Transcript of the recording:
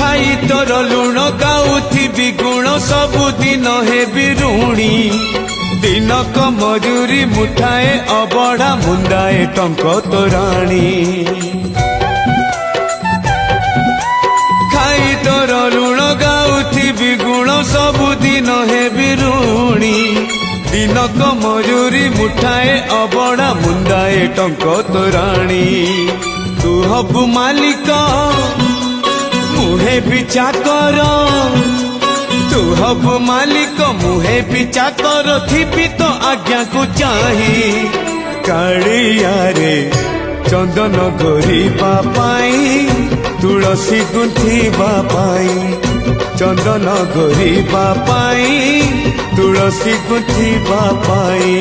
खाई तोर लुण गाउथिबि गुण सबुदिन हेबि ऋणी दिनक मजूरी मुठाए अबढ़ा मुंदाए टंक तोराणी खाई तोर लुण गाउथिबि गुण सबुदिन हेबि ऋणी दिनक मजूरी मुठाए अबढ़ा मुंदाए टंक तोराणी तू हबु मालिक मुहे भी चाकर तू हबु मालिक मुहे भी चाकर थिबि तो आज्ञा को चाही कालिया रे चंदन घोरिबा पाई तुलसी गुंथिबा पाई चंदन घोरिबा पाई तुलसी गुंथिबा पाई।